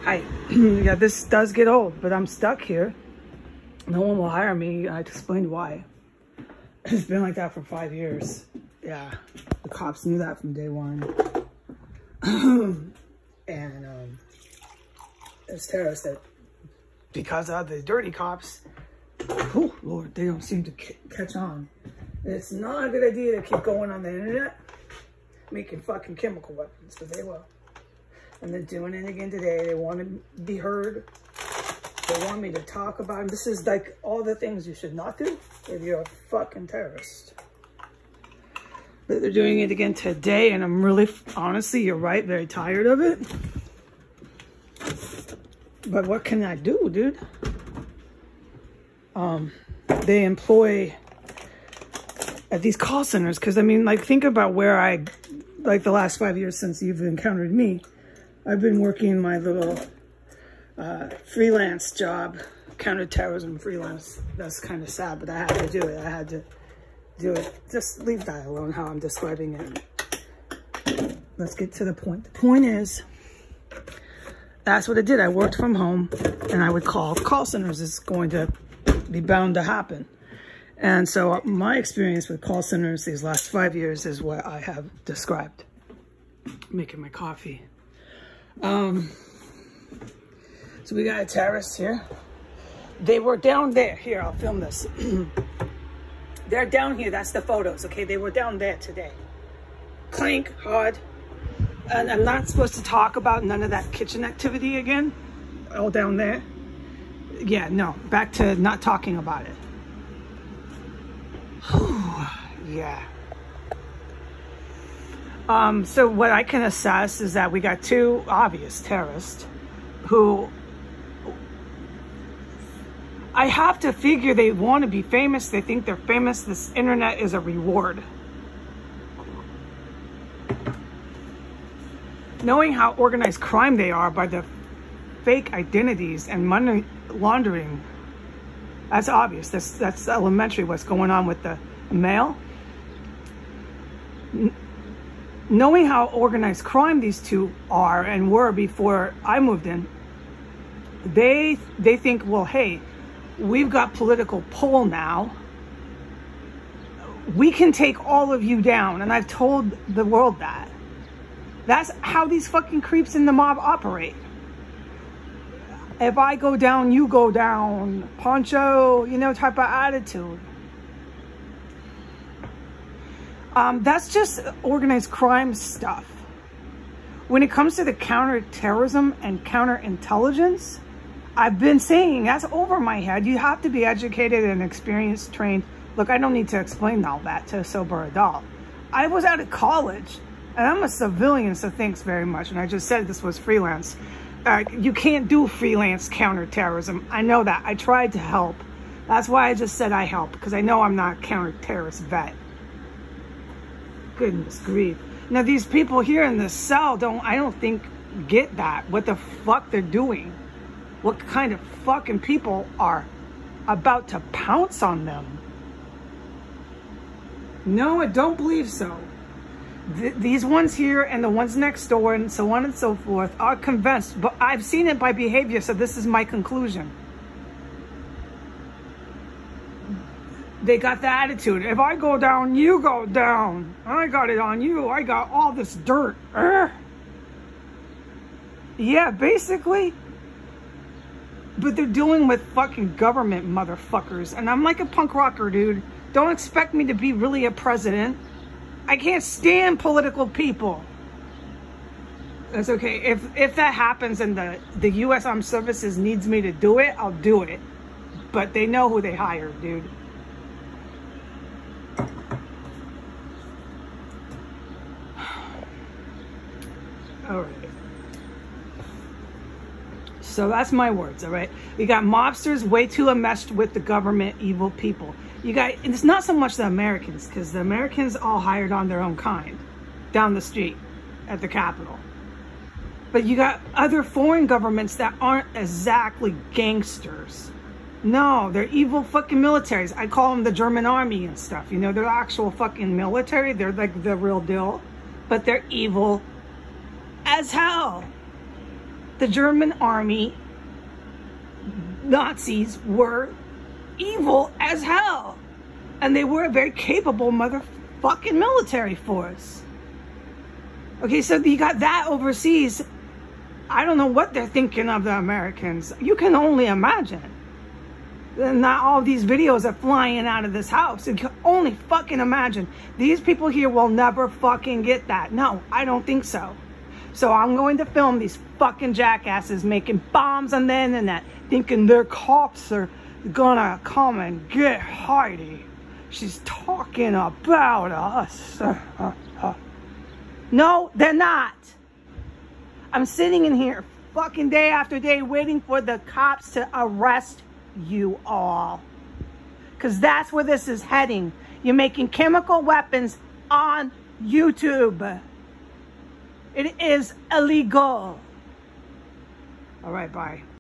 Hi. Yeah, this does get old, but I'm stuck here. No one will hire me. I explained why. It's been like that for 5 years. Yeah, the cops knew that from day one. And it's terrorists that, because of the dirty cops, oh Lord, they don't seem to catch on. It's not a good idea to keep going on the internet making fucking chemical weapons, but they will. And they're doing it again today. They want to be heard. They want me to talk about it. This is like all the things you should not do if you're a fucking terrorist. But they're doing it again today, and I'm really, honestly, you're right, very tired of it. But what can I do, dude? They employ at these call centers, because I mean, like, think about where I, like, the last 5 years since you've encountered me, I've been working my little freelance job, counterterrorism freelance. That's kind of sad, but I had to do it. I had to do it. Just leave that alone, how I'm describing it. Let's get to the point. The point is, that's what I did. I worked from home, and I would call centers. It's going to be bound to happen. And so my experience with call centers these last 5 years is what I have described. Making my coffee. So we got a terrorist here. They were down there. Here, I'll film this. They're down here. That's the photos, okay? They were down there today. Clink, hard. And I'm not supposed to talk about none of that kitchen activity again. All down there. Yeah, no. Back to not talking about it. Yeah. So what I can assess is that we got two obvious terrorists who I have to figure they want to be famous. They think they're famous. This internet is a reward. Knowing how organized crime they are by the fake identities and money laundering, that's obvious. That's elementary what's going on with the mail. Knowing how organized crime these two are and were before I moved in, they think, well, hey, we've got political pull now. We can take all of you down. And I've told the world that. That's how these fucking creeps in the mob operate. If I go down, you go down. Poncho, you know, type of attitude. That's just organized crime stuff. When it comes to the counterterrorism and counterintelligence, I've been saying that's over my head. You have to be educated and experienced, trained. Look, I don't need to explain all that to a sober adult. I was out of college, and I'm a civilian, so thanks very much. And I just said this was freelance. You can't do freelance counterterrorism. I know that. I tried to help. That's why I just said I help, because I know I'm not a counterterrorist vet. Goodness grief. Now, these people here in the cell I don't think get that. What the fuck they're doing. What kind of fucking people are about to pounce on them. No, I don't believe so. These ones here and the ones next door and so on and so forth are convinced. But I've seen it by behavior, so this is my conclusion. They got the attitude. If I go down, you go down. I got it on you. I got all this dirt. Yeah, basically. But they're dealing with fucking government motherfuckers. And I'm like a punk rocker, dude. Don't expect me to be really a president. I can't stand political people. That's okay. If that happens and the U.S. Armed Services needs me to do it, I'll do it. But they know who they hired, dude. All right. So that's my words, all right? We got mobsters way too enmeshed with the government, evil people. You got, and it's not so much the Americans, because the Americans all hired on their own kind down the street at the Capitol. But you got other foreign governments that aren't exactly gangsters. No, they're evil fucking militaries. I call them the German army and stuff. You know, they're actual fucking military. They're like the real deal. But they're evil as hell. the German army, Nazis, were evil as hell. And they were a very capable motherfucking military force. Okay, so you got that overseas. I don't know what they're thinking of the Americans. You can only imagine. And not all these videos are flying out of this house. You can only fucking imagine. These people here will never fucking get that. No, I don't think so. So I'm going to film these fucking jackasses making bombs on the internet, thinking their cops are gonna come and get Heidi. She's talking about us. No, they're not. I'm sitting in here fucking day after day waiting for the cops to arrest you all. Because that's where this is heading. You're making chemical weapons on YouTube. It is illegal. All right, bye.